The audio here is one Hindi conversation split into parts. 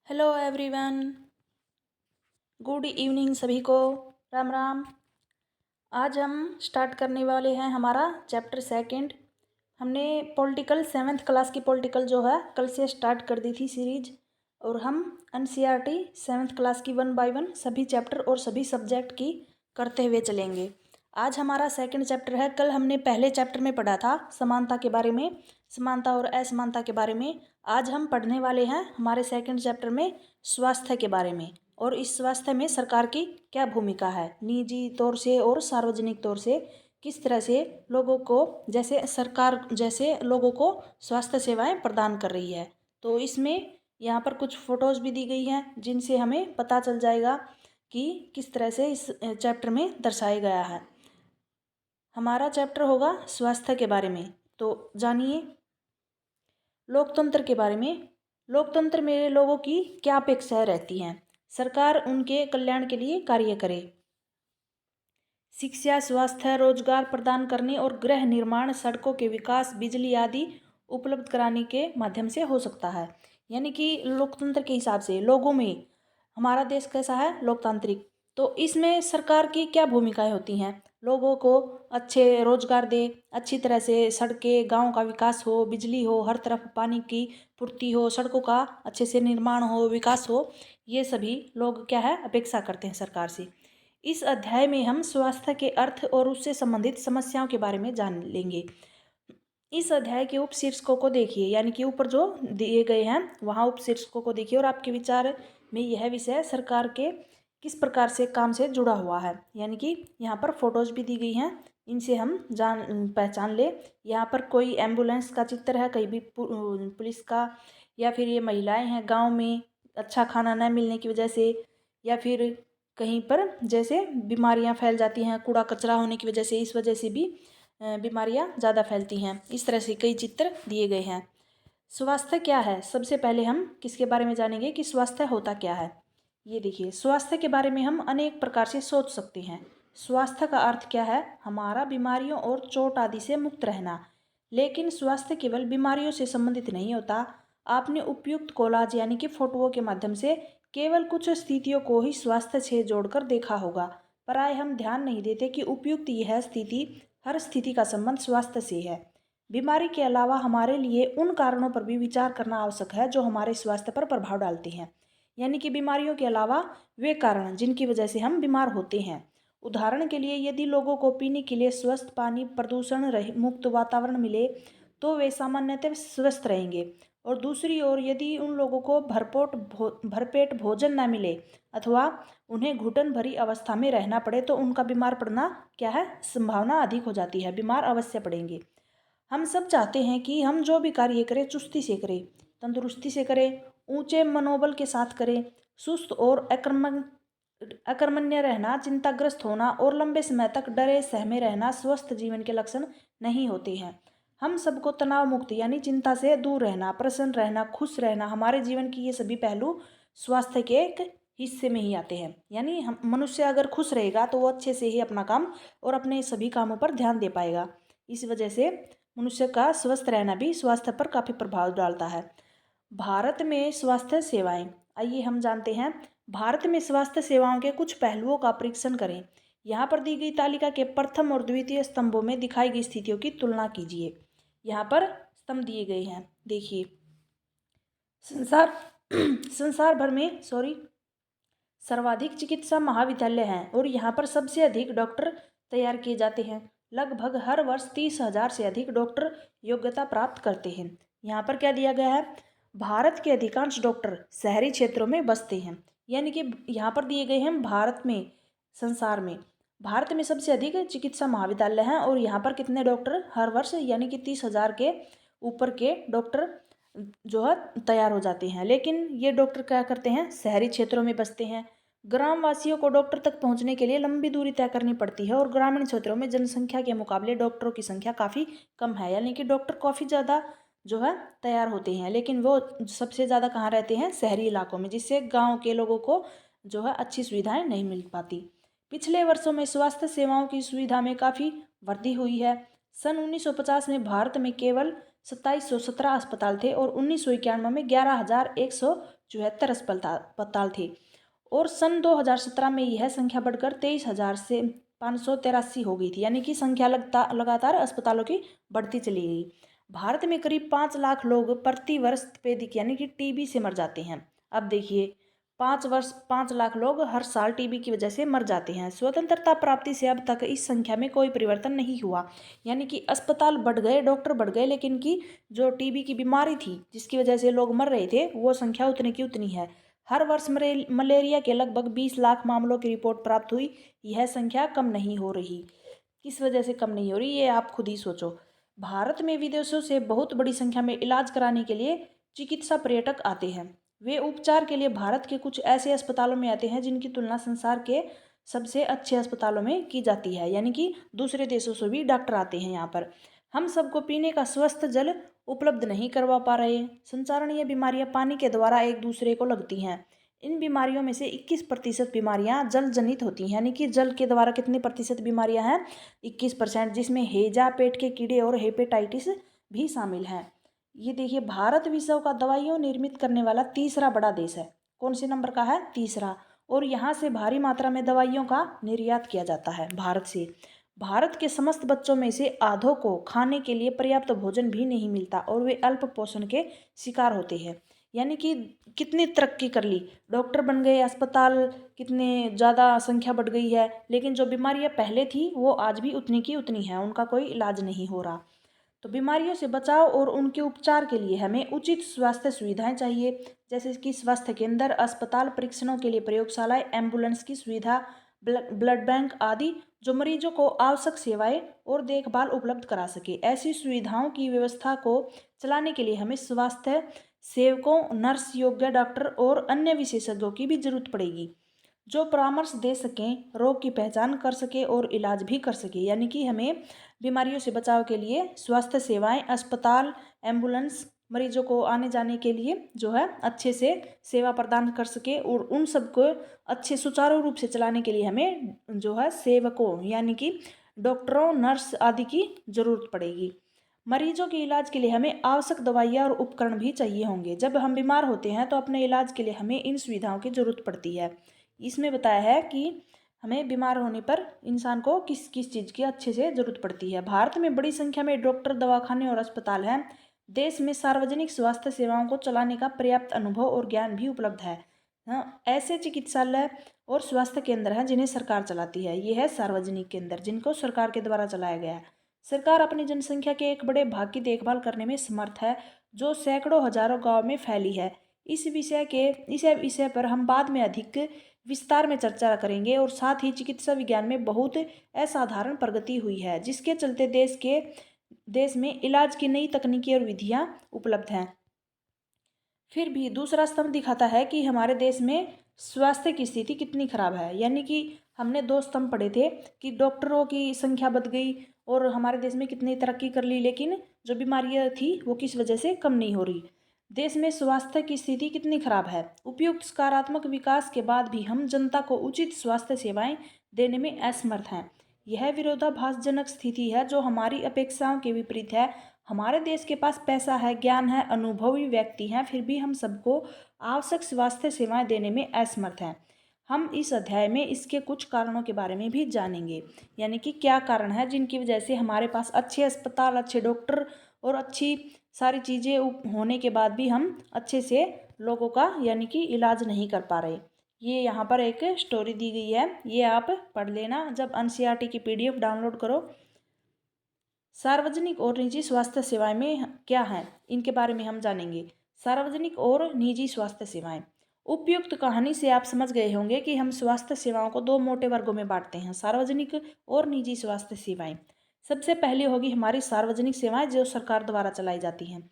हेलो एवरीवन, गुड इवनिंग सभी को। राम राम। आज हम स्टार्ट करने वाले हैं हमारा चैप्टर सेकंड। हमने पॉलिटिकल 7th क्लास की पॉलिटिकल जो है कल से स्टार्ट कर दी थी सीरीज, और हम एनसीईआरटी 7th क्लास की 1 बाय 1 सभी चैप्टर और सभी सब्जेक्ट की करते हुए चलेंगे। आज हमारा सेकंड चैप्टर है। कल हमने पहले चैप्टर में पढ़ा था समानता के बारे में, समानता और असमानता के बारे में। आज हम पढ़ने वाले हैं हमारे सेकंड चैप्टर में स्वास्थ्य के बारे में, और इस स्वास्थ्य में सरकार की क्या भूमिका है, निजी तौर से और सार्वजनिक तौर से किस तरह से लोगों को, जैसे सरकार जैसे लोगों को स्वास्थ्य सेवाएं प्रदान कर रही है। तो इसमें यहाँ पर कुछ फ़ोटोज़ भी दी गई हैं जिनसे हमें पता चल जाएगा कि किस तरह से इस चैप्टर में दर्शाया गया है। हमारा चैप्टर होगा स्वास्थ्य के बारे में। तो जानिए लोकतंत्र के बारे में। लोकतंत्र में लोगों की क्या अपेक्षाएं रहती हैं? सरकार उनके कल्याण के लिए कार्य करे। शिक्षा, स्वास्थ्य, रोजगार प्रदान करने और गृह निर्माण, सड़कों के विकास, बिजली आदि उपलब्ध कराने के माध्यम से हो सकता है। यानी कि लोकतंत्र के हिसाब से लोगों में हमारा देश कैसा है, लोकतांत्रिक। तो इसमें सरकार की क्या भूमिकाएं होती हैं? लोगों को अच्छे रोजगार दे, अच्छी तरह से सड़कें, गांव का विकास हो, बिजली हो, हर तरफ पानी की पूर्ति हो, सड़कों का अच्छे से निर्माण हो, विकास हो। ये सभी लोग क्या है, अपेक्षा करते हैं सरकार से। इस अध्याय में हम स्वास्थ्य के अर्थ और उससे संबंधित समस्याओं के बारे में जान लेंगे। इस अध्याय के उपशीर्षकों को देखिए, यानी कि ऊपर जो दिए गए हैं वहाँ उपशीर्षकों को देखिए, और आपके विचार में यह विषय सरकार के किस प्रकार से काम से जुड़ा हुआ है। यानी कि यहाँ पर फोटोज भी दी गई हैं, इनसे हम पहचान ले। यहाँ पर कोई एम्बुलेंस का चित्र है, कहीं भी पुलिस का, या फिर ये महिलाएं हैं गांव में अच्छा खाना न मिलने की वजह से, या फिर कहीं पर जैसे बीमारियां फैल जाती हैं कूड़ा कचरा होने की वजह से, इस वजह से भी बीमारियां ज़्यादा फैलती हैं। इस तरह से कई चित्र दिए गए हैं। स्वास्थ्य क्या है? सबसे पहले हम किसके बारे में जानेंगे कि स्वास्थ्य होता क्या है। ये देखिए, स्वास्थ्य के बारे में हम अनेक प्रकार से सोच सकते हैं। स्वास्थ्य का अर्थ क्या है? हमारा बीमारियों और चोट आदि से मुक्त रहना। लेकिन स्वास्थ्य केवल बीमारियों से संबंधित नहीं होता। आपने उपयुक्त कोलाज यानी कि फोटोओं के माध्यम से केवल कुछ स्थितियों को ही स्वास्थ्य से जोड़कर देखा होगा, प्राय हम ध्यान नहीं देते कि उपयुक्त यह स्थिति, हर स्थिति का संबंध स्वास्थ्य से है। बीमारी के अलावा हमारे लिए उन कारणों पर भी विचार करना आवश्यक है जो हमारे स्वास्थ्य पर प्रभाव डालते हैं। यानी कि बीमारियों के अलावा वे कारण जिनकी वजह से हम बीमार होते हैं। उदाहरण के लिए, यदि लोगों को पीने के लिए स्वस्थ पानी, प्रदूषण रहित मुक्त वातावरण मिले तो वे सामान्यतः स्वस्थ रहेंगे। और दूसरी ओर, यदि उन लोगों को भरपेट भोजन न मिले अथवा उन्हें घुटन भरी अवस्था में रहना पड़े तो उनका बीमार पड़ना क्या है, संभावना अधिक हो जाती है, बीमार अवश्य पड़ेंगे। हम सब चाहते हैं कि हम जो भी कार्य करें चुस्ती से करें, तंदुरुस्ती से करें, ऊंचे मनोबल के साथ करें। सुस्त और अकर्मण्य रहना, चिंताग्रस्त होना और लंबे समय तक डरे सहमे रहना स्वस्थ जीवन के लक्षण नहीं होते हैं। हम सबको तनाव मुक्त यानी चिंता से दूर रहना, प्रसन्न रहना, खुश रहना, हमारे जीवन की ये सभी पहलू स्वास्थ्य के एक हिस्से में ही आते हैं। यानी हम मनुष्य अगर खुश रहेगा तो वो अच्छे से ही अपना काम और अपने सभी कामों पर ध्यान दे पाएगा। इस वजह से मनुष्य का स्वस्थ रहना भी स्वास्थ्य पर काफ़ी प्रभाव डालता है। भारत में स्वास्थ्य सेवाएं, आइए हम जानते हैं। भारत में स्वास्थ्य सेवाओं के कुछ पहलुओं का परीक्षण करें। यहाँ पर दी गई तालिका के प्रथम और द्वितीय स्तंभों में दिखाई गई स्थितियों की तुलना कीजिए। यहाँ पर स्तंभ दिए गए हैं, देखिए। संसार संसार भर में सर्वाधिक चिकित्सा महाविद्यालय हैं और यहाँ पर सबसे अधिक डॉक्टर तैयार किए जाते हैं। लगभग हर वर्ष 30,000 से अधिक डॉक्टर योग्यता प्राप्त करते हैं। यहाँ पर क्या दिया गया है? भारत के अधिकांश डॉक्टर शहरी क्षेत्रों में बसते हैं। यानी कि यहाँ पर दिए गए हैं भारत में, संसार में भारत में सबसे अधिक चिकित्सा महाविद्यालय हैं, और यहाँ पर कितने डॉक्टर हर वर्ष, यानी कि 30,000 के ऊपर के डॉक्टर जो है तैयार हो जाते हैं। लेकिन ये डॉक्टर क्या करते हैं? शहरी क्षेत्रों में बसते हैं। ग्रामवासियों को डॉक्टर तक पहुंचने के लिए लंबी दूरी तय करनी पड़ती है, और ग्रामीण क्षेत्रों में जनसंख्या के मुकाबले डॉक्टरों की संख्या काफ़ी कम है। यानी कि डॉक्टर काफ़ी ज़्यादा जो है तैयार होते हैं, लेकिन वो सबसे ज़्यादा कहाँ रहते हैं? शहरी इलाकों में, जिससे गाँव के लोगों को जो है अच्छी सुविधाएं नहीं मिल पाती। पिछले वर्षों में स्वास्थ्य सेवाओं की सुविधा में काफ़ी वृद्धि हुई है। सन 1950 में भारत में केवल 2717 अस्पताल थे और 1991 में 11,100 74 अस्पताल थे और सन 2017 में यह संख्या बढ़कर 23,000 से 583 हो गई थी। यानी कि संख्या लगातार अस्पतालों की बढ़ती चली गई। भारत में करीब 5 लाख लोग प्रति वर्ष तपेदिक यानी कि टीबी से मर जाते हैं। अब देखिए 5 लाख लोग हर साल टीबी की वजह से मर जाते हैं। स्वतंत्रता प्राप्ति से अब तक इस संख्या में कोई परिवर्तन नहीं हुआ। यानी कि अस्पताल बढ़ गए, डॉक्टर बढ़ गए, लेकिन की जो टीबी की बीमारी थी जिसकी वजह से लोग मर रहे थे वो संख्या उतनी की उतनी है। हर वर्ष मलेरिया के लगभग 20 लाख मामलों की रिपोर्ट प्राप्त हुई। यह संख्या कम नहीं हो रही। किस वजह से कम नहीं हो रही ये आप खुद ही सोचो। भारत में विदेशों से बहुत बड़ी संख्या में इलाज कराने के लिए चिकित्सा पर्यटक आते हैं। वे उपचार के लिए भारत के कुछ ऐसे अस्पतालों में आते हैं जिनकी तुलना संसार के सबसे अच्छे अस्पतालों में की जाती है। यानी कि दूसरे देशों से भी डॉक्टर आते हैं यहाँ पर। हम सबको पीने का स्वस्थ जल उपलब्ध नहीं करवा पा रहे। संचारणीय बीमारियां पानी के द्वारा एक दूसरे को लगती हैं। इन बीमारियों में से 21% बीमारियां जल जनित होती हैं। यानी कि जल के द्वारा कितनी प्रतिशत बीमारियां हैं? 21%, जिसमें हैजा, पेट के कीड़े और हेपेटाइटिस भी शामिल हैं। ये देखिए भारत विश्व का दवाइयों निर्मित करने वाला तीसरा बड़ा देश है। कौन से नंबर का है? तीसरा। और यहाँ से भारी मात्रा में दवाइयों का निर्यात किया जाता है भारत से। भारत के समस्त बच्चों में से आधों को खाने के लिए पर्याप्त भोजन भी नहीं मिलता और वे अल्प पोषण के शिकार होते हैं। यानी कि कितनी तरक्की कर ली, डॉक्टर बन गए, अस्पताल कितने ज़्यादा संख्या बढ़ गई है, लेकिन जो बीमारियां पहले थी वो आज भी उतनी की उतनी है, उनका कोई इलाज नहीं हो रहा। तो बीमारियों से बचाव और उनके उपचार के लिए हमें उचित स्वास्थ्य सुविधाएं चाहिए, जैसे कि स्वास्थ्य केंद्र, अस्पताल, परीक्षणों के लिए प्रयोगशालाएं, एम्बुलेंस की सुविधा, ब्लड बैंक आदि, जो मरीजों को आवश्यक सेवाएं और देखभाल उपलब्ध करा सके। ऐसी सुविधाओं की व्यवस्था को चलाने के लिए हमें स्वास्थ्य सेवकों, नर्स, योग्य डॉक्टर और अन्य विशेषज्ञों की भी जरूरत पड़ेगी, जो परामर्श दे सकें, रोग की पहचान कर सके और इलाज भी कर सके। यानी कि हमें बीमारियों से बचाव के लिए स्वास्थ्य सेवाएं, अस्पताल, एम्बुलेंस मरीजों को आने जाने के लिए जो है अच्छे से सेवा प्रदान कर सके और उन सबको अच्छे सुचारू रूप से चलाने के लिए हमें जो है सेवकों यानी कि डॉक्टरों, नर्स आदि की जरूरत पड़ेगी। मरीजों के इलाज के लिए हमें आवश्यक दवाइयाँ और उपकरण भी चाहिए होंगे। जब हम बीमार होते हैं तो अपने इलाज के लिए हमें इन सुविधाओं की जरूरत पड़ती है। इसमें बताया है कि हमें बीमार होने पर इंसान को किस किस चीज़ की अच्छे से जरूरत पड़ती है। भारत में बड़ी संख्या में डॉक्टर, दवाखाने और अस्पताल हैं। देश में सार्वजनिक स्वास्थ्य सेवाओं को चलाने का पर्याप्त अनुभव और ज्ञान भी उपलब्ध है। हाँ, ऐसे चिकित्सालय और स्वास्थ्य केंद्र हैं जिन्हें सरकार चलाती है। ये है सार्वजनिक केंद्र जिनको सरकार के द्वारा चलाया गया है। सरकार अपनी जनसंख्या के एक बड़े भाग की देखभाल करने में समर्थ है, जो सैकड़ों हजारों गाँव में फैली है। इस विषय पर हम बाद में अधिक विस्तार में चर्चा करेंगे। और साथ ही चिकित्सा विज्ञान में बहुत असाधारण प्रगति हुई है, जिसके चलते देश में इलाज की नई तकनीकी और विधियां उपलब्ध हैं। फिर भी दूसरा स्तंभ दिखाता है कि हमारे देश में स्वास्थ्य की स्थिति कितनी खराब है। यानी कि हमने 2 स्तंभ पढ़े थे कि डॉक्टरों की संख्या बढ़ गई और हमारे देश में कितनी तरक्की कर ली, लेकिन जो बीमारियां थी वो किस वजह से कम नहीं हो रही। देश में स्वास्थ्य की स्थिति कितनी खराब है। उपयुक्त सकारात्मक विकास के बाद भी हम जनता को उचित स्वास्थ्य सेवाएं देने में असमर्थ हैं। यह विरोधाभासजनक स्थिति है जो हमारी अपेक्षाओं के विपरीत है। हमारे देश के पास पैसा है, ज्ञान है, अनुभवी व्यक्ति हैं, फिर भी हम सबको आवश्यक स्वास्थ्य सेवाएं देने में असमर्थ हैं। हम इस अध्याय में इसके कुछ कारणों के बारे में भी जानेंगे। यानी कि क्या कारण है जिनकी वजह से हमारे पास अच्छे अस्पताल, अच्छे डॉक्टर और अच्छी सारी चीज़ें होने के बाद भी हम अच्छे से लोगों का यानी कि इलाज नहीं कर पा रहे। ये यहाँ पर एक स्टोरी दी गई है, ये आप पढ़ लेना जब एनसीईआरटी की पीडीएफ डाउनलोड करो। सार्वजनिक और निजी स्वास्थ्य सेवाएं में क्या हैं, इनके बारे में हम जानेंगे। सार्वजनिक और निजी स्वास्थ्य सेवाएं। उपयुक्त कहानी से आप समझ गए होंगे कि हम स्वास्थ्य सेवाओं को 2 मोटे वर्गों में बांटते हैं, सार्वजनिक और निजी स्वास्थ्य सेवाएं। सबसे पहले होगी हमारी सार्वजनिक सेवाएं जो सरकार द्वारा चलाई जाती हैं।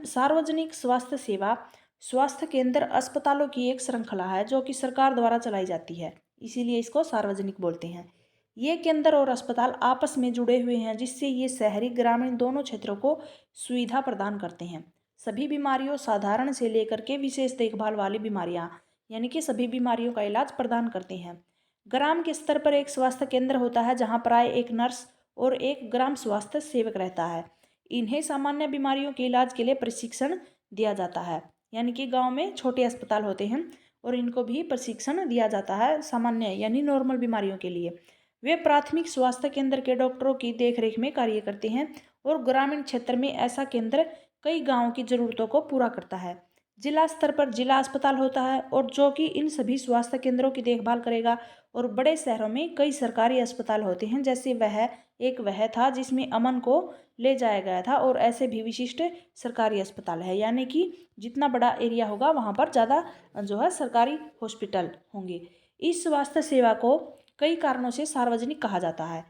सार्वजनिक स्वास्थ्य सेवा स्वास्थ्य केंद्र, अस्पतालों की एक श्रृंखला है जो कि सरकार द्वारा चलाई जाती है, इसीलिए इसको सार्वजनिक बोलते हैं। ये केंद्र और अस्पताल आपस में जुड़े हुए हैं, जिससे ये शहरी, ग्रामीण दोनों क्षेत्रों को सुविधा प्रदान करते हैं। सभी बीमारियों, साधारण से लेकर के विशेष देखभाल वाली बीमारियां, यानी कि सभी बीमारियों का इलाज प्रदान करते हैं। ग्राम के स्तर पर एक स्वास्थ्य केंद्र होता है जहां प्राय एक नर्स और एक ग्राम स्वास्थ्य सेवक रहता है। इन्हें सामान्य बीमारियों के इलाज के लिए प्रशिक्षण दिया जाता है। यानी कि गांव में छोटे अस्पताल होते हैं और इनको भी प्रशिक्षण दिया जाता है सामान्य यानी नॉर्मल बीमारियों के लिए। वे प्राथमिक स्वास्थ्य केंद्र के डॉक्टरों की देखरेख में कार्य करते हैं और ग्रामीण क्षेत्र में ऐसा केंद्र कई गाँवों की ज़रूरतों को पूरा करता है। जिला स्तर पर जिला अस्पताल होता है और जो कि इन सभी स्वास्थ्य केंद्रों की देखभाल करेगा। और बड़े शहरों में कई सरकारी अस्पताल होते हैं, जैसे वह था जिसमें अमन को ले जाया गया था, और ऐसे भी विशिष्ट सरकारी अस्पताल है, यानी कि जितना बड़ा एरिया होगा वहाँ पर ज़्यादा जो है सरकारी हॉस्पिटल होंगे। इस स्वास्थ्य सेवा को कई कारणों से सार्वजनिक कहा जाता है।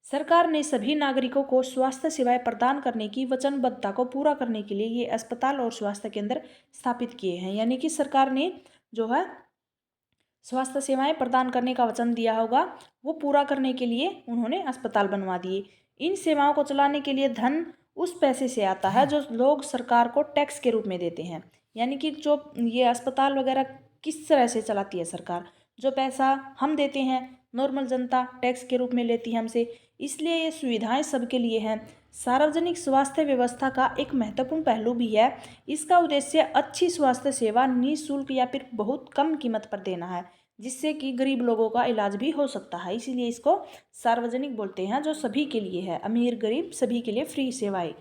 सरकार ने सभी नागरिकों को स्वास्थ्य सेवाएं प्रदान करने की वचनबद्धता को पूरा करने के लिए ये अस्पताल और स्वास्थ्य केंद्र स्थापित किए हैं। यानी कि सरकार ने जो है स्वास्थ्य सेवाएं प्रदान करने का वचन दिया होगा, वो पूरा करने के लिए उन्होंने अस्पताल बनवा दिए। इन सेवाओं को चलाने के लिए धन उस पैसे से आता है जो लोग सरकार को टैक्स के रूप में देते हैं। यानी कि जो ये अस्पताल वगैरह किस तरह से चलाती है सरकार, जो पैसा हम देते हैं नॉर्मल जनता टैक्स के रूप में लेती है हमसे, इसलिए ये सुविधाएं सबके लिए हैं। सार्वजनिक स्वास्थ्य व्यवस्था का एक महत्वपूर्ण पहलू भी है। इसका उद्देश्य अच्छी स्वास्थ्य सेवा निःशुल्क या फिर बहुत कम कीमत पर देना है, जिससे कि गरीब लोगों का इलाज भी हो सकता है। इसीलिए इसको सार्वजनिक बोलते हैं, जो सभी के लिए है, अमीर गरीब सभी के लिए फ्री सेवाएं।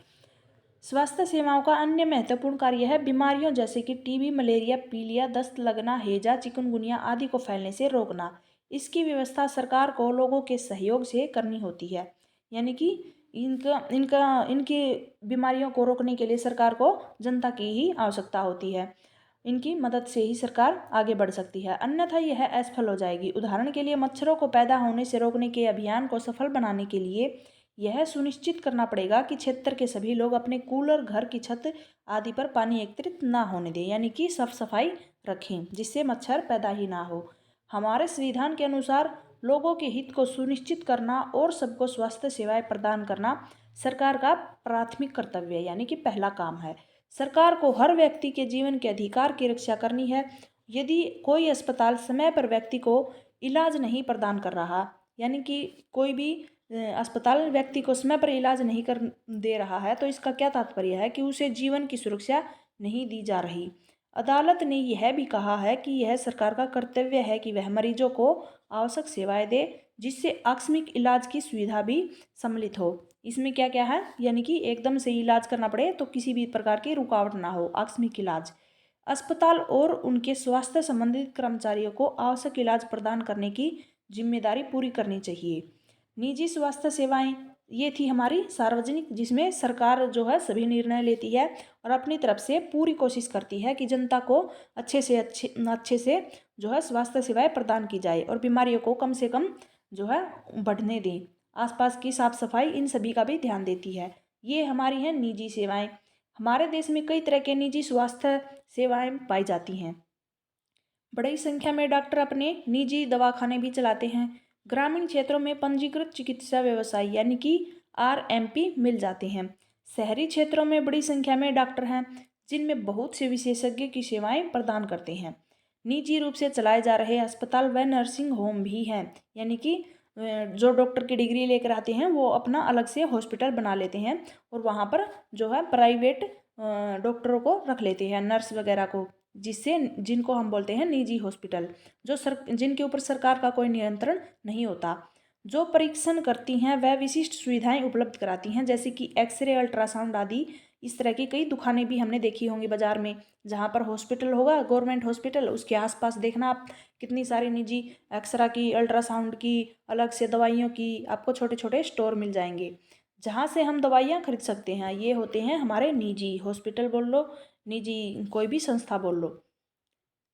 स्वास्थ्य सेवाओं का अन्य महत्वपूर्ण कार्य है बीमारियों जैसे कि टीबी, मलेरिया, पीलिया, दस्त लगना, हैजा, चिकनगुनिया आदि को फैलने से रोकना। इसकी व्यवस्था सरकार को लोगों के सहयोग से करनी होती है। यानी कि इनका इनका इनकी बीमारियों को रोकने के लिए सरकार को जनता की ही आवश्यकता होती है। इनकी मदद से ही सरकार आगे बढ़ सकती है, अन्यथा यह असफल हो जाएगी। उदाहरण के लिए मच्छरों को पैदा होने से रोकने के अभियान को सफल बनाने के लिए यह सुनिश्चित करना पड़ेगा कि क्षेत्र के सभी लोग अपने कूलर, घर की छत आदि पर पानी एकत्रित ना होने दें, यानी कि साफ सफाई रखें जिससे मच्छर पैदा ही ना हो। हमारे संविधान के अनुसार लोगों के हित को सुनिश्चित करना और सबको स्वास्थ्य सेवाएं प्रदान करना सरकार का प्राथमिक कर्तव्य है, यानी कि पहला काम है। सरकार को हर व्यक्ति के जीवन के अधिकार की रक्षा करनी है। यदि कोई अस्पताल समय पर व्यक्ति को इलाज नहीं प्रदान कर रहा, यानी कि कोई भी अस्पताल व्यक्ति को समय पर इलाज नहीं कर दे रहा है, तो इसका क्या तात्पर्य है कि उसे जीवन की सुरक्षा नहीं दी जा रही। अदालत ने यह भी कहा है कि यह सरकार का कर्तव्य है कि वह मरीजों को आवश्यक सेवाएं दे, जिससे आकस्मिक इलाज की सुविधा भी सम्मिलित हो। इसमें क्या क्या है, यानी कि एकदम से इलाज करना पड़े तो किसी भी प्रकार की रुकावट ना हो, आकस्मिक इलाज। अस्पताल और उनके स्वास्थ्य संबंधित कर्मचारियों को आवश्यक इलाज प्रदान करने की जिम्मेदारी पूरी करनी चाहिए। निजी स्वास्थ्य सेवाएं ये थी हमारी सार्वजनिक, जिसमें सरकार जो है सभी निर्णय लेती है और अपनी तरफ से पूरी कोशिश करती है कि जनता को अच्छे से जो है स्वास्थ्य सेवाएं प्रदान की जाए और बीमारियों को कम से कम जो है बढ़ने दें। आसपास की साफ सफाई इन सभी का भी ध्यान देती है। ये हमारी हैं निजी सेवाएं। हमारे देश में कई तरह के निजी स्वास्थ्य सेवाएं पाई जाती हैं। बड़ी संख्या में डॉक्टर अपने निजी दवाखाने भी चलाते हैं। ग्रामीण क्षेत्रों में पंजीकृत चिकित्सा व्यवसाय यानी कि आरएमपी मिल जाते हैं। शहरी क्षेत्रों में बड़ी संख्या में डॉक्टर हैं, जिनमें बहुत से विशेषज्ञ की सेवाएं प्रदान करते हैं। निजी रूप से चलाए जा रहे अस्पताल व नर्सिंग होम भी हैं, यानी कि जो डॉक्टर की डिग्री लेकर आते हैं वो अपना अलग से हॉस्पिटल बना लेते हैं और वहाँ पर जो है प्राइवेट डॉक्टरों को रख लेते हैं, नर्स वगैरह को, जिससे जिनको हम बोलते हैं निजी हॉस्पिटल, जिनके ऊपर सरकार का कोई नियंत्रण नहीं होता। जो परीक्षण करती हैं वह विशिष्ट सुविधाएं उपलब्ध कराती हैं, जैसे कि एक्सरे, अल्ट्रासाउंड आदि। इस तरह की कई दुकानें भी हमने देखी होंगी बाजार में, जहाँ पर हॉस्पिटल होगा गवर्नमेंट हॉस्पिटल, उसके आसपास देखना आप कितनी सारी निजी एक्सरा की, अल्ट्रासाउंड की, अलग से दवाइयों की आपको छोटे छोटे स्टोर मिल जाएंगे, जहाँ से हम दवाइयाँ खरीद सकते हैं। ये होते हैं हमारे निजी हॉस्पिटल बोल लो, निजी कोई भी संस्था बोल लो।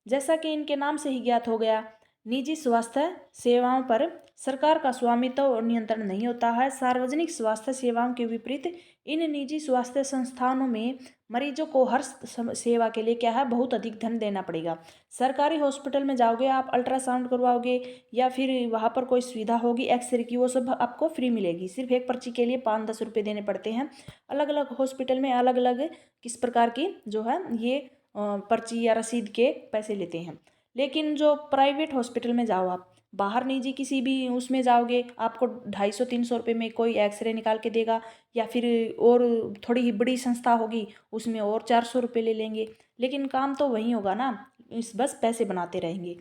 जैसा कि इनके नाम से ही ज्ञात हो गया, निजी स्वास्थ्य सेवाओं पर सरकार का स्वामित्व और नियंत्रण नहीं होता है। सार्वजनिक स्वास्थ्य सेवाओं के विपरीत इन निजी स्वास्थ्य संस्थानों में मरीजों को हर सेवा के लिए क्या है, बहुत अधिक धन देना पड़ेगा। सरकारी हॉस्पिटल में जाओगे आप, अल्ट्रासाउंड करवाओगे या फिर वहाँ पर कोई सुविधा होगी एक्सरे की, वो सब आपको फ्री मिलेगी। सिर्फ एक पर्ची के लिए 5-10 रुपये देने पड़ते हैं। अलग अलग हॉस्पिटल में अलग अलग किस प्रकार की जो है ये पर्ची या रसीद के पैसे लेते हैं। लेकिन जो प्राइवेट हॉस्पिटल में जाओ आप, बाहर निजी किसी भी उसमें जाओगे, आपको 250-300 रुपये में कोई एक्सरे निकाल के देगा, या फिर और थोड़ी ही बड़ी संस्था होगी उसमें और 400 रुपये ले लेंगे। लेकिन काम तो वही होगा ना, इस बस पैसे बनाते रहेंगे।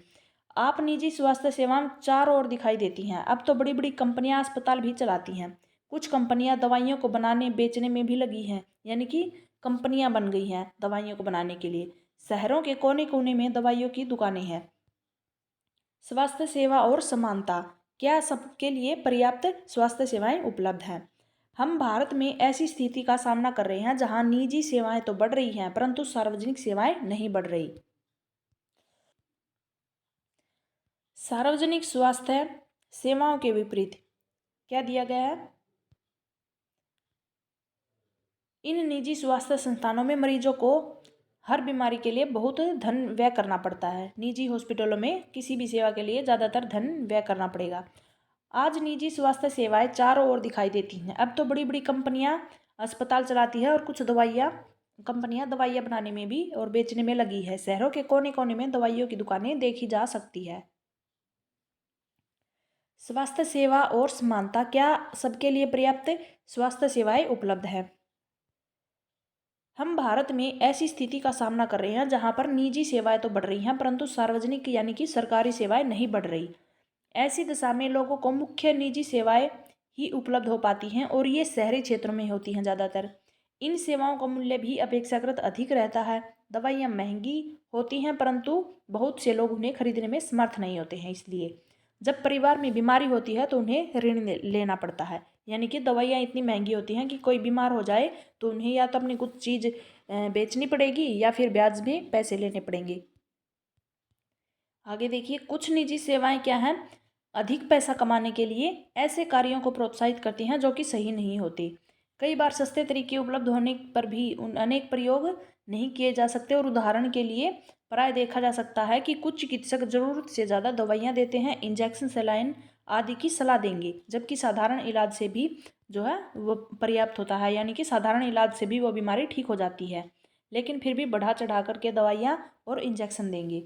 आप निजी स्वास्थ्य सेवाएं चारों ओर दिखाई देती हैं। अब तो बड़ी बड़ी कंपनियां अस्पताल भी चलाती हैं। कुछ कंपनियां दवाइयों को बनाने बेचने में भी लगी हैं, यानी कि कंपनियां बन गई हैं दवाइयों को बनाने के लिए। शहरों के कोने कोने में दवाइयों की दुकानें हैं। स्वास्थ्य सेवा और समानता, क्या सबके लिए पर्याप्त स्वास्थ्य सेवाएं उपलब्ध हैं? हम भारत में ऐसी स्थिति का सामना कर रहे हैं जहां निजी सेवाएं तो बढ़ रही हैं परंतु सार्वजनिक सेवाएं नहीं बढ़ रही। सार्वजनिक स्वास्थ्य सेवाओं के विपरीत क्या दिया गया है? इन निजी स्वास्थ्य संस्थानों में मरीजों को हर बीमारी के लिए बहुत धन व्यय करना पड़ता है। निजी हॉस्पिटलों में किसी भी सेवा के लिए ज़्यादातर धन व्यय करना पड़ेगा। आज निजी स्वास्थ्य सेवाएं चारों ओर दिखाई देती हैं। अब तो बड़ी बड़ी कंपनियां अस्पताल चलाती है और कुछ कंपनियां दवाइयाँ बनाने में भी और बेचने में लगी है। शहरों के कोने कोने में दवाइयों की दुकानें देखी जा सकती है। स्वास्थ्य सेवा और समानता, क्या सबके लिए पर्याप्त स्वास्थ्य सेवाएं उपलब्ध है? हम भारत में ऐसी स्थिति का सामना कर रहे हैं जहां पर निजी सेवाएं तो बढ़ रही हैं परंतु सार्वजनिक यानी कि सरकारी सेवाएं नहीं बढ़ रही। ऐसी दशा में लोगों को मुख्य निजी सेवाएं ही उपलब्ध हो पाती हैं और ये शहरी क्षेत्रों में होती हैं ज़्यादातर। इन सेवाओं का मूल्य भी अपेक्षाकृत अधिक रहता है। दवाइयाँ महंगी होती हैं परंतु बहुत से लोग उन्हें खरीदने में समर्थ नहीं होते हैं। इसलिए जब परिवार में बीमारी होती है तो उन्हें ऋण लेना पड़ता है, यानी कि दवाइयाँ इतनी महंगी होती हैं कि कोई बीमार हो जाए तो उन्हें या तो अपनी कुछ चीज़ बेचनी पड़ेगी या फिर ब्याज में पैसे लेने पड़ेंगे। आगे देखिए, कुछ निजी सेवाएं क्या हैं? अधिक पैसा कमाने के लिए ऐसे कार्यों को प्रोत्साहित करती हैं जो कि सही नहीं होते। कई बार सस्ते तरीके उपलब्ध होने पर भी उन अनेक प्रयोग नहीं किए जा सकते और उदाहरण के लिए प्राय देखा जा सकता है कि कुछ चिकित्सक जरूरत से ज़्यादा दवाइयाँ देते हैं, इंजेक्शन, सलाइन आदि की सलाह देंगे, जबकि साधारण इलाज से भी जो है वो पर्याप्त होता है, यानी कि साधारण इलाज से भी वो बीमारी ठीक हो जाती है, लेकिन फिर भी बढ़ा चढ़ा करके दवाइयाँ और इंजेक्शन देंगे।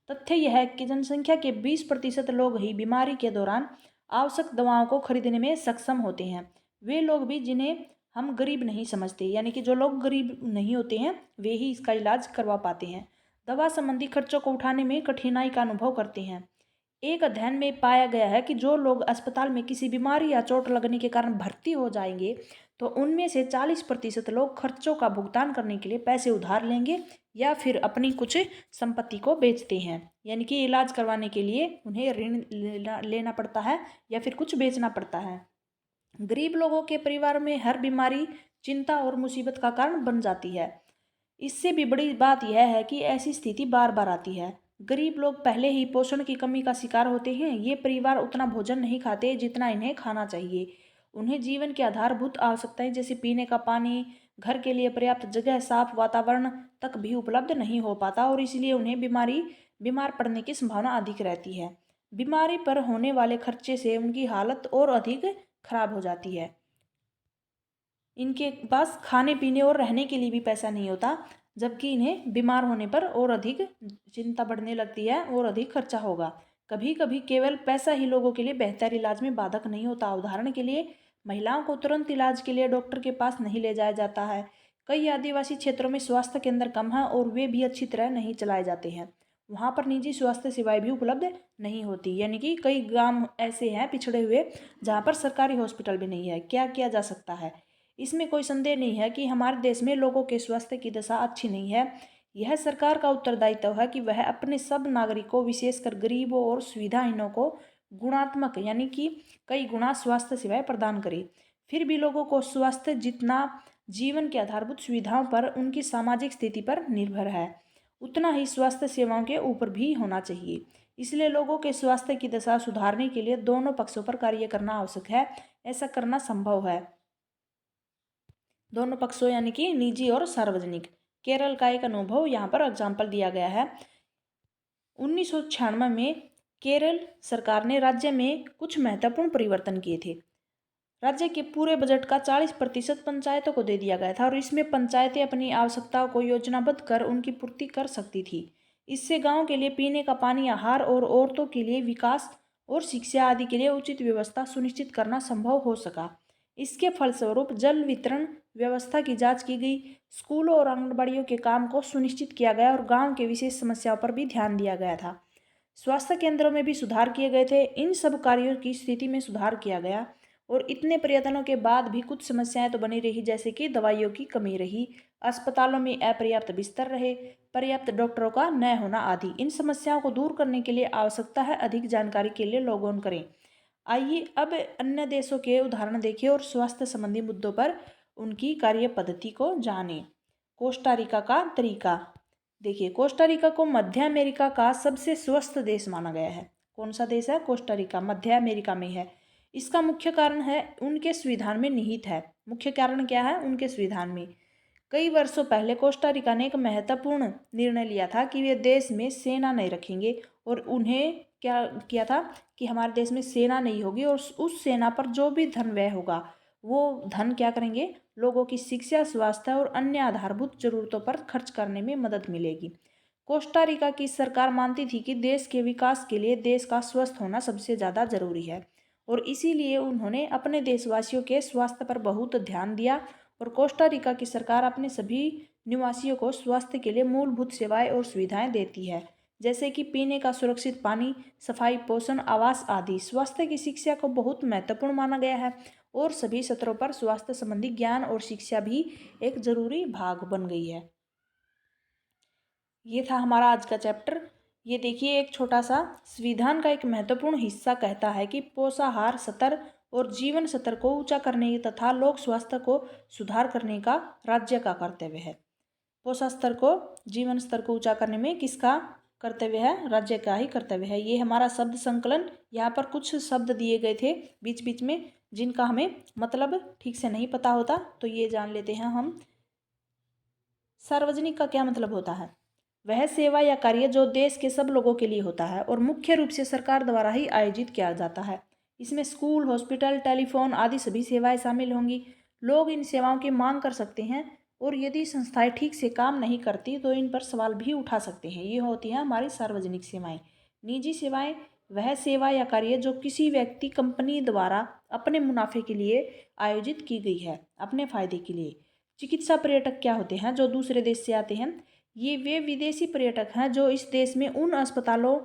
तथ्य यह है कि जनसंख्या के 20% लोग ही बीमारी के दौरान आवश्यक दवाओं को खरीदने में सक्षम होते हैं। वे लोग भी जिन्हें हम गरीब नहीं समझते, यानी कि जो लोग गरीब नहीं होते हैं वे ही इसका इलाज करवा पाते हैं। दवा संबंधी खर्चों को उठाने में कठिनाई का अनुभव करते हैं। एक अध्ययन में पाया गया है कि जो लोग अस्पताल में किसी बीमारी या चोट लगने के कारण भर्ती हो जाएंगे तो उनमें से 40% लोग खर्चों का भुगतान करने के लिए पैसे उधार लेंगे या फिर अपनी कुछ संपत्ति को बेचते हैं, यानी कि इलाज करवाने के लिए उन्हें ऋण लेना पड़ता है या फिर कुछ बेचना पड़ता है। गरीब लोगों के परिवार में हर बीमारी चिंता और मुसीबत का कारण बन जाती है। इससे भी बड़ी बात यह है कि ऐसी स्थिति बार बार आती है। गरीब लोग पहले ही पोषण की कमी का शिकार होते हैं। ये परिवार उतना भोजन नहीं खाते जितना इन्हें खाना चाहिए। उन्हें जीवन की आधारभूत आवश्यकताएं जैसे पीने का पानी, घर के लिए पर्याप्त जगह, साफ वातावरण तक भी उपलब्ध नहीं हो पाता और इसलिए उन्हें बीमार पड़ने की संभावना अधिक रहती है। बीमारी पर होने वाले खर्चे से उनकी हालत और अधिक खराब हो जाती है। इनके पास खाने पीने और रहने के लिए भी पैसा नहीं होता, जबकि इन्हें बीमार होने पर और अधिक चिंता बढ़ने लगती है और अधिक खर्चा होगा। कभी कभी केवल पैसा ही लोगों के लिए बेहतर इलाज में बाधक नहीं होता। उदाहरण के लिए महिलाओं को तुरंत इलाज के लिए डॉक्टर के पास नहीं ले जाया जाता है। कई आदिवासी क्षेत्रों में स्वास्थ्य केंद्र कम है और वे भी अच्छी तरह नहीं चलाए जाते हैं। वहाँ पर निजी स्वास्थ्य सेवाएं भी उपलब्ध नहीं होती, यानी कि कई गांव ऐसे हैं पिछड़े हुए जहाँ पर सरकारी हॉस्पिटल भी नहीं है। क्या किया जा सकता है? इसमें कोई संदेह नहीं है कि हमारे देश में लोगों के स्वास्थ्य की दशा अच्छी नहीं है। यह सरकार का उत्तरदायित्व है कि वह अपने सब नागरिकों, विशेषकर गरीबों और सुविधाहीनों को गुणात्मक यानी कि कई गुना स्वास्थ्य सेवाएं प्रदान करे। फिर भी लोगों को स्वास्थ्य जितना जीवन की आधारभूत सुविधाओं पर उनकी सामाजिक स्थिति पर निर्भर है, उतना ही स्वास्थ्य सेवाओं के ऊपर भी होना चाहिए। इसलिए लोगों के स्वास्थ्य की दशा सुधारने के लिए दोनों पक्षों पर कार्य करना आवश्यक है। ऐसा करना संभव है। दोनों पक्षों यानी कि निजी और सार्वजनिक। केरल का एक अनुभव यहाँ पर एग्जाम्पल दिया गया है। 1996 में केरल सरकार ने राज्य में कुछ महत्वपूर्ण परिवर्तन किए थे। राज्य के पूरे बजट का 40% पंचायतों को दे दिया गया था और इसमें पंचायतें अपनी आवश्यकताओं को योजनाबद्ध कर उनकी पूर्ति कर सकती थी। इससे गांव के लिए पीने का पानी, आहार और औरतों के लिए विकास और शिक्षा आदि के लिए उचित व्यवस्था सुनिश्चित करना संभव हो सका। इसके फलस्वरूप जल वितरण व्यवस्था की जांच की गई। स्कूलों और आंगनबाड़ियों के काम को सुनिश्चित किया गया और गांव के विशेष समस्याओं पर भी ध्यान दिया गया था। स्वास्थ्य केंद्रों में भी सुधार किए गए थे। इन सब कार्यों की स्थिति में सुधार किया गया और इतने प्रयत्नों के बाद भी कुछ समस्याएं तो बनी रही, जैसे कि दवाइयों की कमी रही, अस्पतालों में अपर्याप्त बिस्तर रहे, पर्याप्त डॉक्टरों का न होना आदि। इन समस्याओं को दूर करने के लिए आवश्यकता है अधिक जानकारी के लिए लॉग ऑन करें। आइए अब अन्य देशों के उदाहरण देखें और स्वास्थ्य संबंधी मुद्दों पर उनकी कार्य पद्धति को जानें। कोस्टा रिका का तरीका देखिए, कोस्टा रिका को मध्य अमेरिका का सबसे स्वस्थ देश माना गया है। कौन सा देश है? कोस्टा रिका मध्य अमेरिका में है। इसका मुख्य कारण है उनके संविधान में निहित है। मुख्य कारण क्या है? उनके संविधान में कई वर्षों पहले कोस्टा रिका ने एक महत्वपूर्ण निर्णय लिया था कि वे देश में सेना नहीं रखेंगे और उन्हें क्या किया था कि हमारे देश में सेना नहीं होगी और उस सेना पर जो भी धन व्यय होगा वो धन क्या करेंगे? लोगों की शिक्षा, स्वास्थ्य और अन्य आधारभूत जरूरतों पर खर्च करने में मदद मिलेगी। कोस्टा रिका की सरकार मानती थी कि देश के विकास के लिए देश का स्वस्थ होना सबसे ज़्यादा जरूरी है और इसीलिए उन्होंने अपने देशवासियों के स्वास्थ्य पर बहुत ध्यान दिया और कोस्टा रिका की सरकार अपने सभी निवासियों को स्वास्थ्य के लिए मूलभूत सेवाएं और सुविधाएं देती है, जैसे कि पीने का सुरक्षित पानी, सफाई, पोषण, आवास आदि। स्वास्थ्य की शिक्षा को बहुत महत्वपूर्ण माना गया है और सभी स्तरों पर स्वास्थ्य संबंधी ज्ञान और शिक्षा भी एक जरूरी भाग बन गई है। ये था हमारा आज का चैप्टर। ये देखिए, एक छोटा सा संविधान का एक महत्वपूर्ण हिस्सा कहता है कि पोषाहार स्तर और जीवन स्तर को ऊंचा करने तथा लोक स्वास्थ्य को सुधार करने का राज्य का कर्तव्य है। पोषण स्तर को, जीवन स्तर को ऊंचा करने में किसका कर्तव्य है? राज्य का ही कर्तव्य है। ये हमारा शब्द संकलन, यहाँ पर कुछ शब्द दिए गए थे बीच बीच में जिनका हमें मतलब ठीक से नहीं पता होता, तो ये जान लेते हैं हम। सार्वजनिक का क्या मतलब होता है? वह सेवा या कार्य जो देश के सब लोगों के लिए होता है और मुख्य रूप से सरकार द्वारा ही आयोजित किया जाता है। इसमें स्कूल, हॉस्पिटल, टेलीफोन आदि सभी सेवाएं शामिल होंगी। लोग इन सेवाओं की मांग कर सकते हैं और यदि संस्थाएं ठीक से काम नहीं करती तो इन पर सवाल भी उठा सकते हैं। ये होती हैं हमारी सार्वजनिक सेवाएं। निजी सेवाएं वह सेवा या कार्य जो किसी व्यक्ति, कंपनी द्वारा अपने मुनाफे के लिए आयोजित की गई है, अपने फायदे के लिए। चिकित्सा पर्यटक क्या होते हैं? जो दूसरे देश से आते हैं। ये वे विदेशी पर्यटक हैं जो इस देश में उन अस्पतालों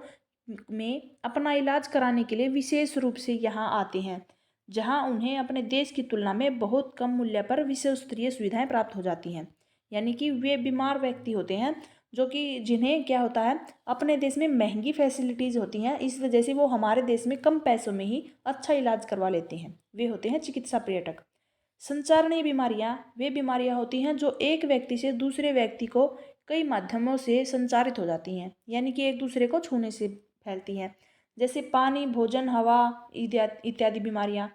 में अपना इलाज कराने के लिए विशेष रूप से यहाँ आते हैं जहाँ उन्हें अपने देश की तुलना में बहुत कम मूल्य पर विश्व स्तरीय सुविधाएं प्राप्त हो जाती हैं। यानी कि वे बीमार व्यक्ति होते हैं जो कि जिन्हें क्या होता है, अपने देश में महंगी फैसिलिटीज़ होती हैं, इस वजह से वो हमारे देश में कम पैसों में ही अच्छा इलाज करवा लेते हैं। वे होते हैं चिकित्सा पर्यटक। संचारणीय बीमारियां वे बीमारियां होती हैं जो एक व्यक्ति से दूसरे व्यक्ति को कई माध्यमों से संचारित हो जाती हैं, यानी कि एक दूसरे को छूने से फैलती हैं, जैसे पानी, भोजन, हवा इत्यादि बीमारियां।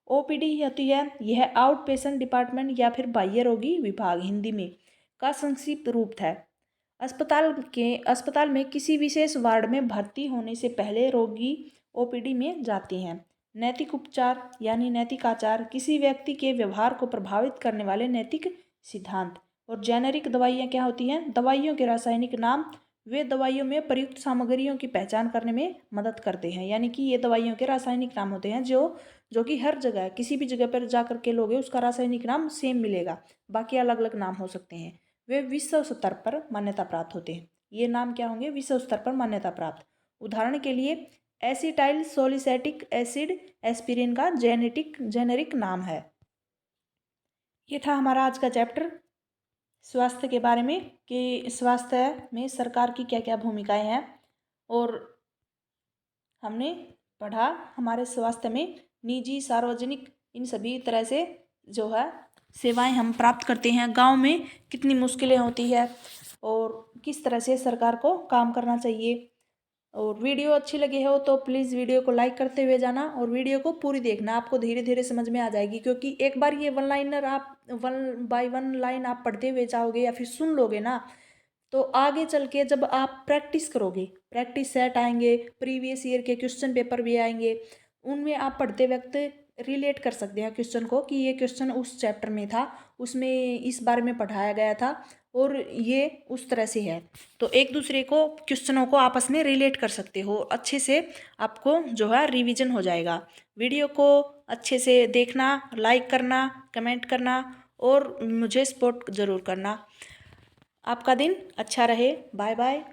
ओपीडी होती है, यह आउट पेशेंट डिपार्टमेंट या फिर बाह्य रोगी विभाग हिंदी में का संक्षिप्त रूप है। अस्पताल में किसी विशेष वार्ड में भर्ती होने से पहले रोगी ओपीडी में जाते हैं। नैतिक उपचार यानी नैतिक आचार, किसी व्यक्ति के व्यवहार को प्रभावित करने वाले नैतिक सिद्धांत। और जेनेरिक दवाइयाँ क्या होती हैं? दवाइयों के रासायनिक नाम वे दवाइयों में प्रयुक्त सामग्रियों की पहचान करने में मदद करते हैं, यानी कि ये दवाइयों के रासायनिक नाम होते हैं जो कि हर जगह किसी भी जगह पर जा कर के लोगे उसका रासायनिक नाम सेम मिलेगा, बाकी अलग अलग नाम हो सकते हैं। वे विश्व स्तर पर मान्यता प्राप्त होते हैं। ये नाम क्या होंगे? विश्व स्तर पर मान्यता प्राप्त। उदाहरण के लिए एसिटाइल सैलिसिलिक एसिड एस्पिरिन का जेनेरिक नाम है। ये था हमारा आज का चैप्टर स्वास्थ्य के बारे में कि स्वास्थ्य में सरकार की क्या क्या भूमिकाएं हैं, और हमने पढ़ा हमारे स्वास्थ्य में निजी, सार्वजनिक, इन सभी तरह से जो है सेवाएं हम प्राप्त करते हैं। गांव में कितनी मुश्किलें होती है और किस तरह से सरकार को काम करना चाहिए। और वीडियो अच्छी लगी हो तो प्लीज़ वीडियो को लाइक करते हुए जाना और वीडियो को पूरी देखना, आपको धीरे धीरे समझ में आ जाएगी, क्योंकि एक बार ये वन लाइनर आप वन बाय वन लाइन आप पढ़ते हुए जाओगे या फिर सुन लोगे ना, तो आगे चल के जब आप प्रैक्टिस करोगे, प्रैक्टिस सेट आएंगे, प्रीवियस ईयर के क्वेश्चन पेपर भी आएंगे, उनमें आप पढ़ते वक्त रिलेट कर सकते हैं क्वेश्चन को कि ये क्वेश्चन उस चैप्टर में था, उसमें इस बारे में पढ़ाया गया था और ये उस तरह से है। तो एक दूसरे को क्वेश्चनों को आपस में रिलेट कर सकते हो, अच्छे से आपको जो है रिवीजन हो जाएगा। वीडियो को अच्छे से देखना, लाइक करना, कमेंट करना और मुझे सपोर्ट ज़रूर करना। आपका दिन अच्छा रहे। Bye bye.